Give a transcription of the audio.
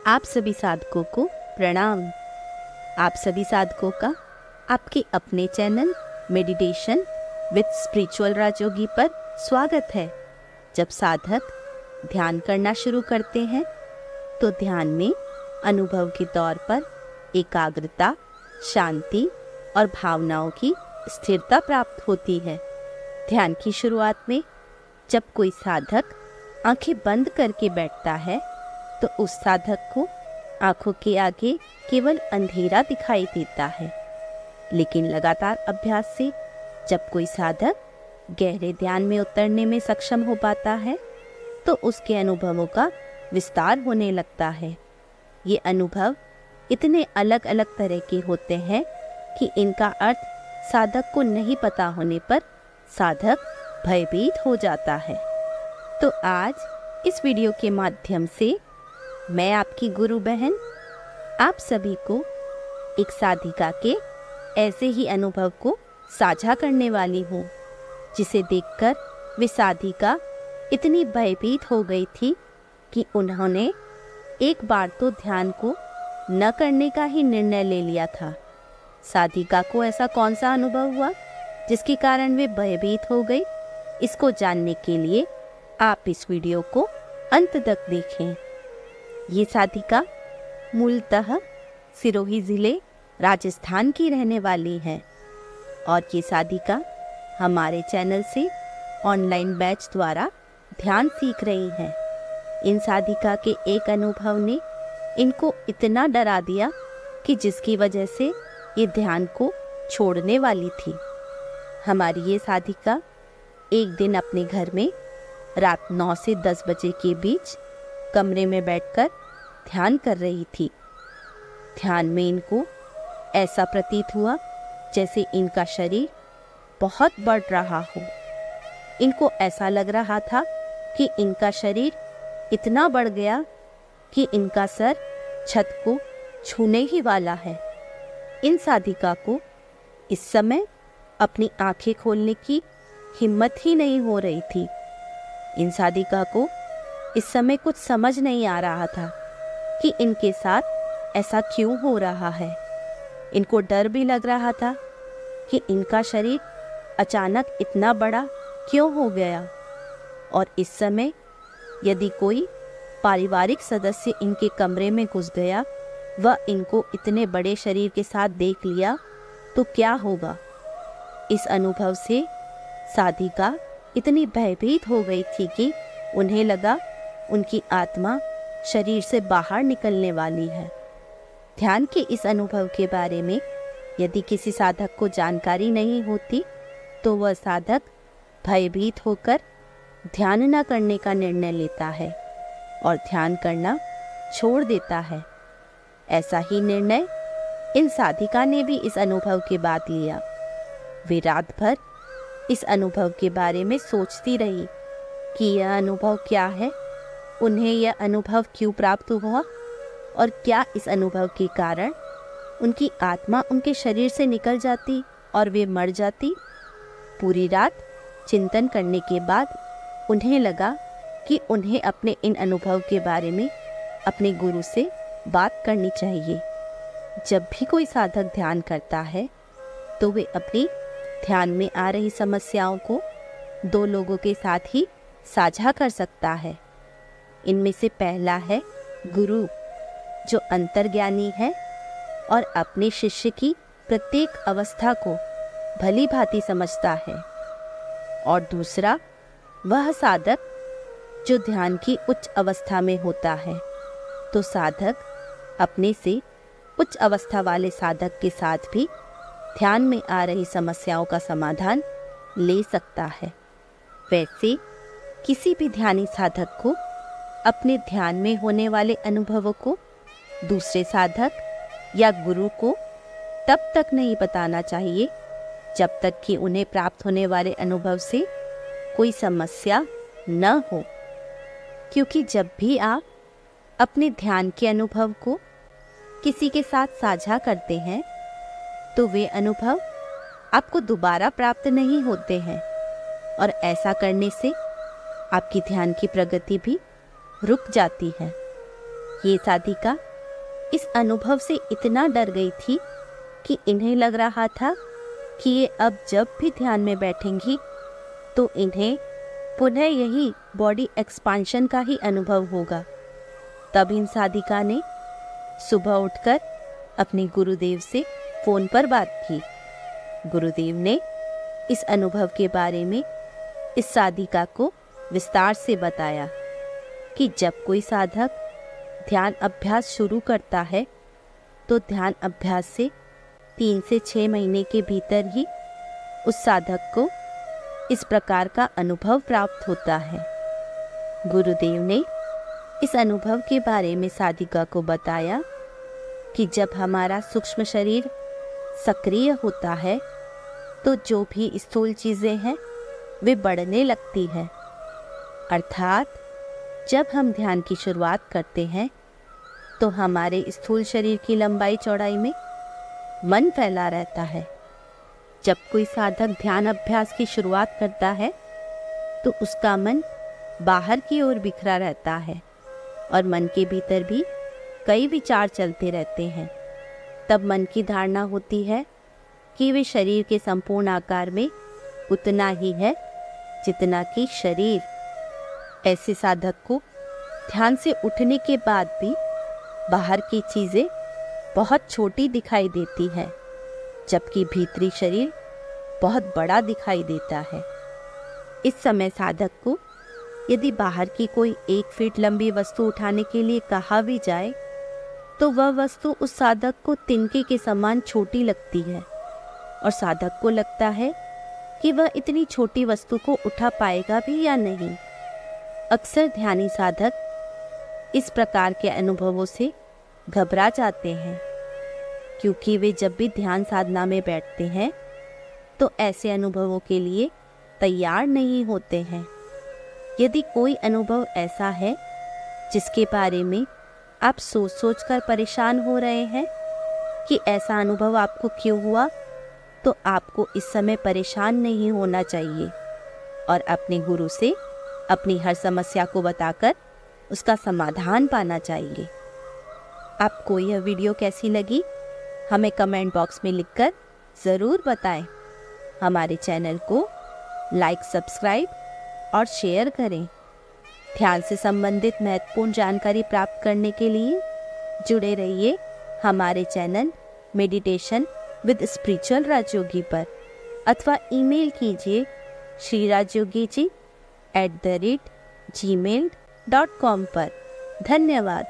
आप सभी साधकों को प्रणाम। आप सभी साधकों का आपके अपने चैनल मेडिटेशन विद स्पिरिचुअल राजयोगी पर स्वागत है। जब साधक ध्यान करना शुरू करते हैं तो ध्यान में अनुभव के तौर पर एकाग्रता, शांति और भावनाओं की स्थिरता प्राप्त होती है। ध्यान की शुरुआत में जब कोई साधक आंखें बंद करके बैठता है तो उस साधक को आंखों के आगे केवल अंधेरा दिखाई देता है, लेकिन लगातार अभ्यास से जब कोई साधक गहरे ध्यान में उतरने में सक्षम हो पाता है तो उसके अनुभवों का विस्तार होने लगता है। ये अनुभव इतने अलग अलग तरह के होते हैं कि इनका अर्थ साधक को नहीं पता होने पर साधक भयभीत हो जाता है। तो आज इस वीडियो के माध्यम से मैं आपकी गुरु बहन आप सभी को एक साधिका के ऐसे ही अनुभव को साझा करने वाली हूँ, जिसे देखकर वे साधिका इतनी भयभीत हो गई थी कि उन्होंने एक बार तो ध्यान को न करने का ही निर्णय ले लिया था। साधिका को ऐसा कौन सा अनुभव हुआ जिसके कारण वे भयभीत हो गई? इसको जानने के लिए आप इस वीडियो को अंत तक देखें। ये साधिका मूलतः सिरोही ज़िले राजस्थान की रहने वाली है और ये साधिका हमारे चैनल से ऑनलाइन बैच द्वारा ध्यान सीख रही हैं। इन साधिका के एक अनुभव ने इनको इतना डरा दिया कि जिसकी वजह से ये ध्यान को छोड़ने वाली थी। हमारी ये साधिका एक दिन अपने घर में रात 9 से 10 बजे के बीच कमरे में बैठकर ध्यान कर रही थी। ध्यान में इनको ऐसा प्रतीत हुआ जैसे इनका शरीर बहुत बढ़ रहा हो। इनको ऐसा लग रहा था कि इनका शरीर इतना बढ़ गया कि इनका सर छत को छूने ही वाला है। इन साधिका को इस समय अपनी आंखें खोलने की हिम्मत ही नहीं हो रही थी। इन साधिका को इस समय कुछ समझ नहीं आ रहा था कि इनके साथ ऐसा क्यों हो रहा है। इनको डर भी लग रहा था कि इनका शरीर अचानक इतना बड़ा क्यों हो गया, और इस समय यदि कोई पारिवारिक सदस्य इनके कमरे में घुस गया व इनको इतने बड़े शरीर के साथ देख लिया तो क्या होगा। इस अनुभव से साधिका इतनी भयभीत हो गई थी कि उन्हें लगा उनकी आत्मा शरीर से बाहर निकलने वाली है। ध्यान के इस अनुभव के बारे में यदि किसी साधक को जानकारी नहीं होती तो वह साधक भयभीत होकर ध्यान न करने का निर्णय लेता है और ध्यान करना छोड़ देता है। ऐसा ही निर्णय इन साधिका ने भी इस अनुभव के बाद लिया। वे रात भर इस अनुभव के बारे में सोचती रही कि यह अनुभव क्या है, उन्हें यह अनुभव क्यों प्राप्त हुआ और क्या इस अनुभव के कारण उनकी आत्मा उनके शरीर से निकल जाती और वे मर जाती। पूरी रात चिंतन करने के बाद उन्हें लगा कि उन्हें अपने इन अनुभव के बारे में अपने गुरु से बात करनी चाहिए। जब भी कोई साधक ध्यान करता है तो वे अपनी ध्यान में आ रही समस्याओं को 2 लोगों के साथ ही साझा कर सकता है। इनमें से पहला है गुरु, जो अंतर्ज्ञानी है और अपने शिष्य की प्रत्येक अवस्था को भली भांति समझता है, और दूसरा वह साधक जो ध्यान की उच्च अवस्था में होता है। तो साधक अपने से उच्च अवस्था वाले साधक के साथ भी ध्यान में आ रही समस्याओं का समाधान ले सकता है। वैसे किसी भी ध्यानी साधक को अपने ध्यान में होने वाले अनुभवों को दूसरे साधक या गुरु को तब तक नहीं बताना चाहिए जब तक कि उन्हें प्राप्त होने वाले अनुभव से कोई समस्या न हो, क्योंकि जब भी आप अपने ध्यान के अनुभव को किसी के साथ साझा करते हैं तो वे अनुभव आपको दोबारा प्राप्त नहीं होते हैं, और ऐसा करने से आपकी ध्यान की प्रगति भी रुक जाती है। ये साधिका इस अनुभव से इतना डर गई थी कि इन्हें लग रहा था कि ये अब जब भी ध्यान में बैठेंगी तो इन्हें पुनः यही बॉडी एक्सपांशन का ही अनुभव होगा। तब इन साधिका ने सुबह उठकर अपने गुरुदेव से फोन पर बात की। गुरुदेव ने इस अनुभव के बारे में इस साधिका को विस्तार से बताया कि जब कोई साधक ध्यान अभ्यास शुरू करता है तो ध्यान अभ्यास से 3 से 6 महीने के भीतर ही उस साधक को इस प्रकार का अनुभव प्राप्त होता है। गुरुदेव ने इस अनुभव के बारे में साधिका को बताया कि जब हमारा सूक्ष्म शरीर सक्रिय होता है तो जो भी स्थूल चीज़ें हैं वे बढ़ने लगती हैं। अर्थात जब हम ध्यान की शुरुआत करते हैं तो हमारे स्थूल शरीर की लंबाई चौड़ाई में मन फैला रहता है। जब कोई साधक ध्यान अभ्यास की शुरुआत करता है तो उसका मन बाहर की ओर बिखरा रहता है और मन के भीतर भी कई विचार चलते रहते हैं। तब मन की धारणा होती है कि वे शरीर के संपूर्ण आकार में उतना ही है जितना कि शरीर। ऐसे साधक को ध्यान से उठने के बाद भी बाहर की चीज़ें बहुत छोटी दिखाई देती है, जबकि भीतरी शरीर बहुत बड़ा दिखाई देता है। इस समय साधक को यदि बाहर की कोई 1 फीट लंबी वस्तु उठाने के लिए कहा भी जाए तो वह वस्तु उस साधक को तिनके के समान छोटी लगती है और साधक को लगता है कि वह इतनी छोटी वस्तु को उठा पाएगा भी या नहीं। अक्सर ध्यानी साधक इस प्रकार के अनुभवों से घबरा जाते हैं, क्योंकि वे जब भी ध्यान साधना में बैठते हैं तो ऐसे अनुभवों के लिए तैयार नहीं होते हैं। यदि कोई अनुभव ऐसा है जिसके बारे में आप सोच सोच कर परेशान हो रहे हैं कि ऐसा अनुभव आपको क्यों हुआ, तो आपको इस समय परेशान नहीं होना चाहिए और अपने गुरु से अपनी हर समस्या को बताकर उसका समाधान पाना चाहिए। आपको यह वीडियो कैसी लगी हमें कमेंट बॉक्स में लिखकर ज़रूर बताएं। हमारे चैनल को लाइक, सब्सक्राइब और शेयर करें। ध्यान से संबंधित महत्वपूर्ण जानकारी प्राप्त करने के लिए जुड़े रहिए हमारे चैनल मेडिटेशन विद स्पिरिचुअल राजयोगी पर, अथवा ईमेल कीजिए srirajyogiji@gmail.com पर। धन्यवाद।